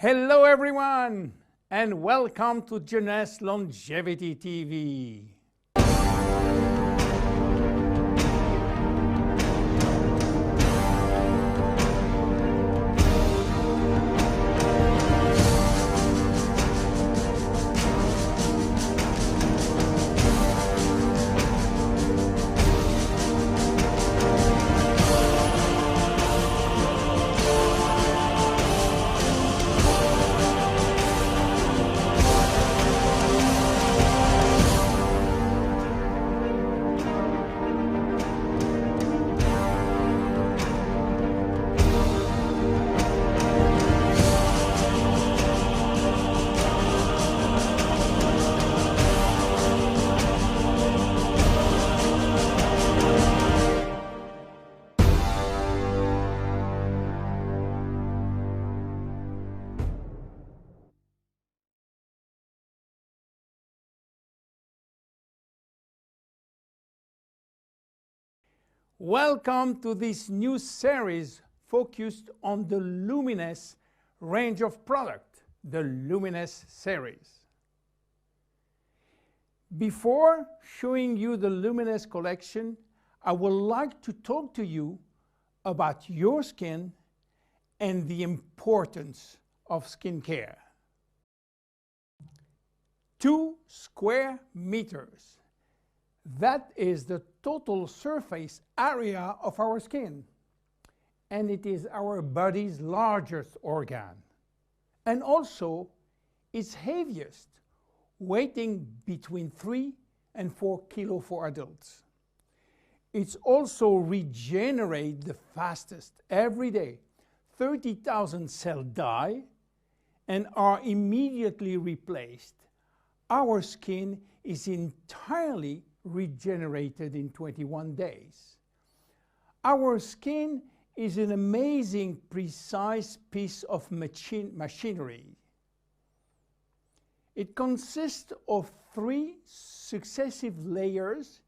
Hello everyone, and welcome to Jeunesse Longevity TV. Welcome to this new series focused on the Luminous range of product, the Luminous series. Before showing you the Luminous collection, I would like to talk to you about your skin and the importance of skincare. 2 square meters. That is the total surface area of our skin, and it is our body's largest organ, and also its heaviest, weighing between 3 and 4 kilos for adults. It's also regenerates the fastest every day. 30,000 cells die and are immediately replaced. Our skin is entirely regenerated in 21 days. Our skin is an amazing, precise piece of machinery. It consists of 3 successive layers,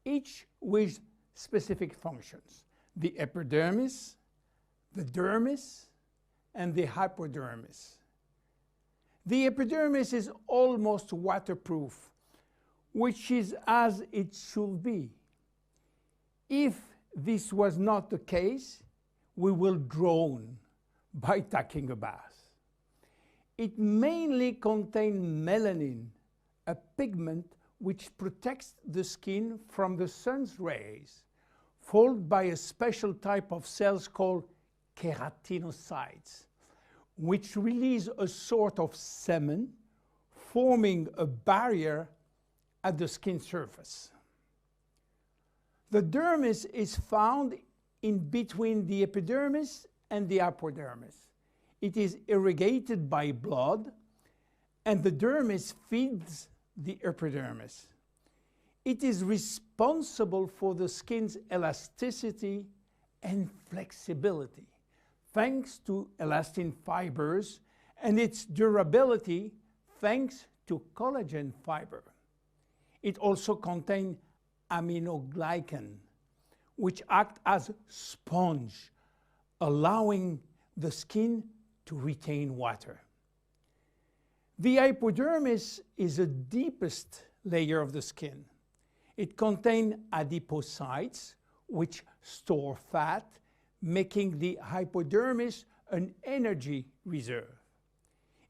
each with specific functions: the epidermis, the dermis, and the hypodermis. The epidermis is almost waterproof, which is as it should be. If this was not the case, we will drown by taking a bath. It mainly contains melanin, a pigment which protects the skin from the sun's rays, followed by a special type of cells called keratinocytes, which release a sort of semen, forming a barrier at the skin surface. The dermis is found in between the epidermis and the hypodermis. It is irrigated by blood, and the dermis feeds the epidermis. It is responsible for the skin's elasticity and flexibility, thanks to elastin fibers, and its durability, thanks to collagen fiber. It also contains aminoglycan, which act as sponge, allowing the skin to retain water. The hypodermis is the deepest layer of the skin. It contains adipocytes, which store fat, making the hypodermis an energy reserve.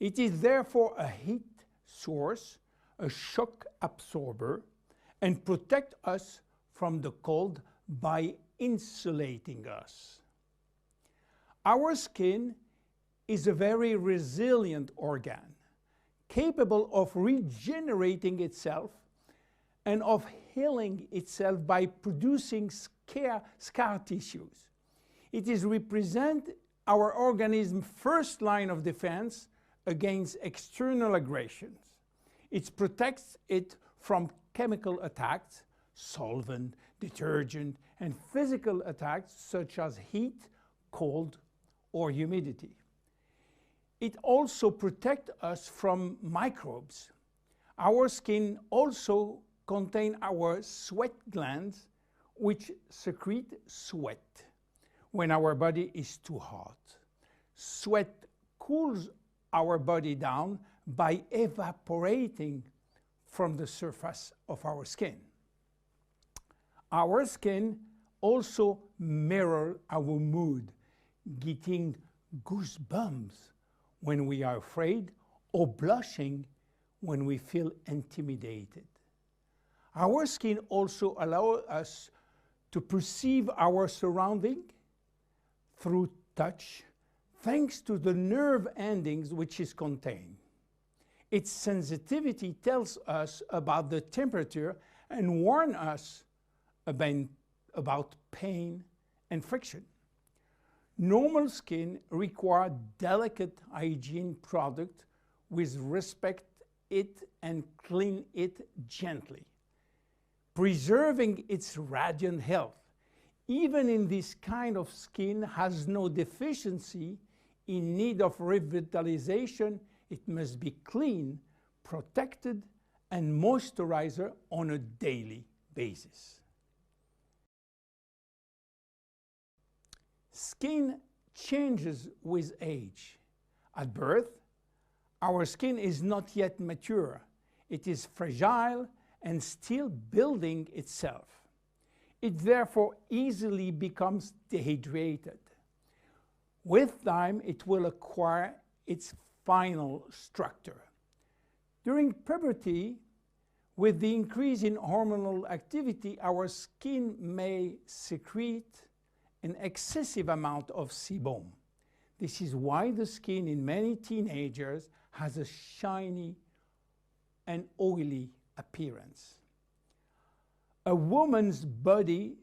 It is therefore a heat source, a shock absorber, and protect us from the cold by insulating us. Our skin is a very resilient organ, capable of regenerating itself and of healing itself by producing scar tissues. It is represent our organism's first line of defense against external aggressions. It protects it from chemical attacks, solvent, detergent, and physical attacks such as heat, cold, or humidity. It also protects us from microbes. Our skin also contains our sweat glands, which secrete sweat when our body is too hot. Sweat cools our body down by evaporating from the surface of our skin. Our skin also mirrors our mood, getting goosebumps when we are afraid or blushing when we feel intimidated. Our skin also allows us to perceive our surrounding through touch, thanks to the nerve endings which is contained. Its sensitivity tells us about the temperature and warns us about pain and friction. Normal skin requires delicate hygiene product with respect it and clean it gently, preserving its radiant health. Even in this kind of skin has no deficiency in need of revitalization, it must be clean, protected, and moisturized on a daily basis. Skin changes with age. At birth, our skin is not yet mature. It is fragile and still building itself. It therefore easily becomes dehydrated. With time, it will acquire its final structure. During puberty, with the increase in hormonal activity, our skin may secrete an excessive amount of sebum. This is why the skin in many teenagers has a shiny and oily appearance. A woman's body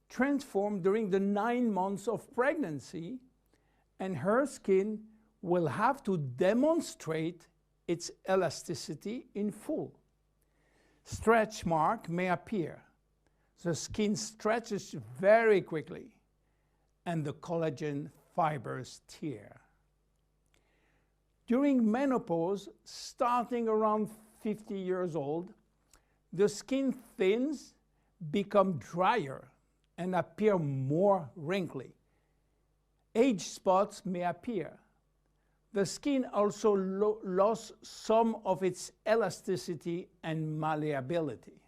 transforms during the 9 months of pregnancy, and her skin will have to demonstrate its elasticity in full. Stretch marks may appear. The skin stretches very quickly, and the collagen fibers tear. During menopause, starting around 50 years old, the skin thins, become drier, and appear more wrinkly. Age spots may appear. The skin also lost some of its elasticity and malleability.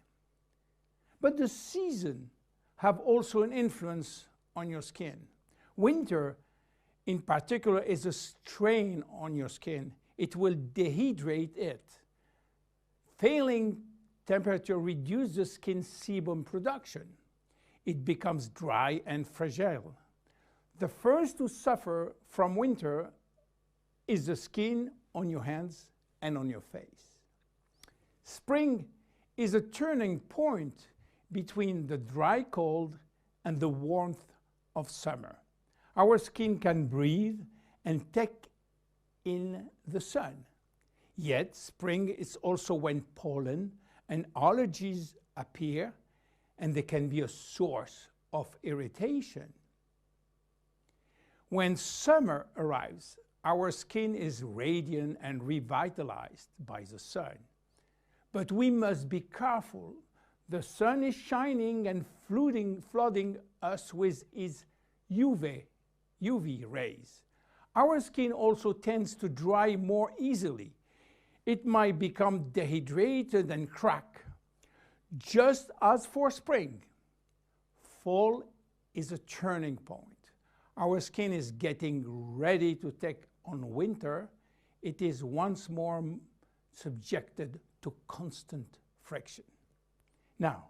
But the seasons have also an influence on your skin. Winter, in particular, is a strain on your skin. It will dehydrate it. Failing temperature reduces the skin sebum production. It becomes dry and fragile. The first to suffer from winter is the skin on your hands and on your face. Spring is a turning point between the dry cold and the warmth of summer. Our skin can breathe and take in the sun. Yet spring is also when pollen and allergies appear, and they can be a source of irritation. When summer arrives, our skin is radiant and revitalized by the sun. But we must be careful. The sun is shining and flooding us with its UV rays. Our skin also tends to dry more easily. It might become dehydrated and crack. Just as for spring, fall is a turning point. Our skin is getting ready to take on winter. It is once more subjected to constant friction. Now,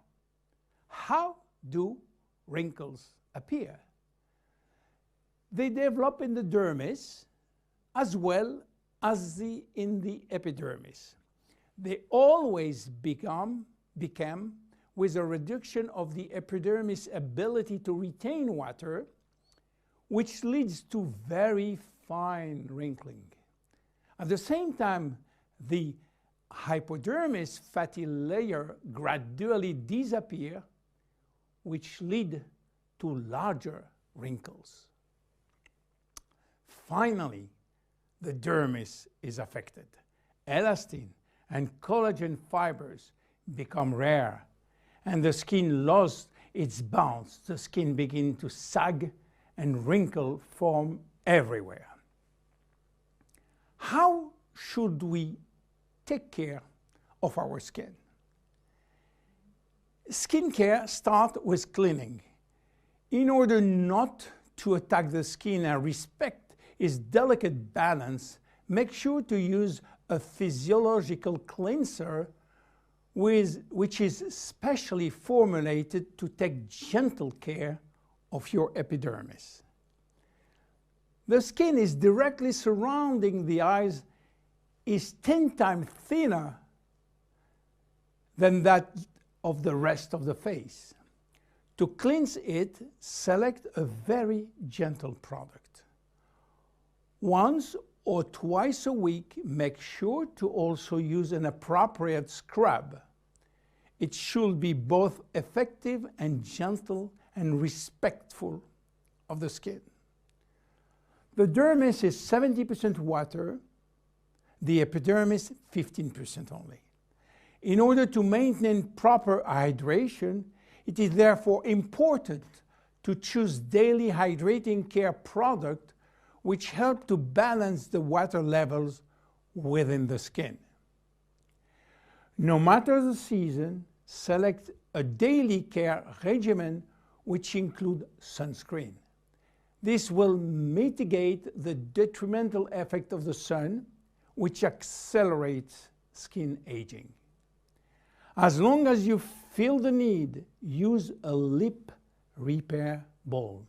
how do wrinkles appear? They develop in the dermis as well as in the epidermis. They always become with a reduction of the epidermis' ability to retain water, which leads to very fine wrinkling. At the same time, the hypodermis fatty layer gradually disappears, which lead to larger wrinkles. Finally, the dermis is affected. Elastin and collagen fibers become rare, and the skin loses its bounce. The skin begins to sag and wrinkles form everywhere. how should we take care of our skin? Skincare starts with cleaning. In order not to attack the skin and respect its delicate balance, make sure to use a physiological cleanser which is specially formulated to take gentle care of your epidermis. The skin is directly surrounding the eyes is 10 times thinner than that of the rest of the face. To cleanse it, select a very gentle product. Once or twice a week, make sure to also use an appropriate scrub. It should be both effective and gentle and respectful of the skin. The dermis is 70% water, the epidermis 15% only. In order to maintain proper hydration, it is therefore important to choose daily hydrating care products which help to balance the water levels within the skin. No matter the season, select a daily care regimen which includes sunscreen. This will mitigate the detrimental effect of the sun, which accelerates skin aging. As long as you feel the need, use a lip repair balm.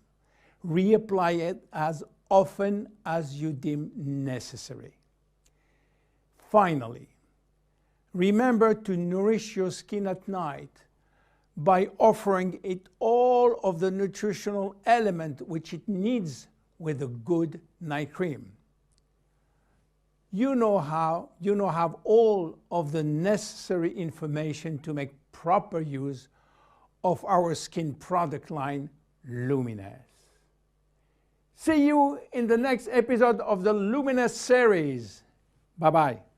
Reapply it as often as you deem necessary. Finally, remember to nourish your skin at night by offering it all of the nutritional element which it needs with a good night cream. You now have all of the necessary information to make proper use of our skin product line, Luminous. See you in the next episode of the Luminous series. Bye-bye.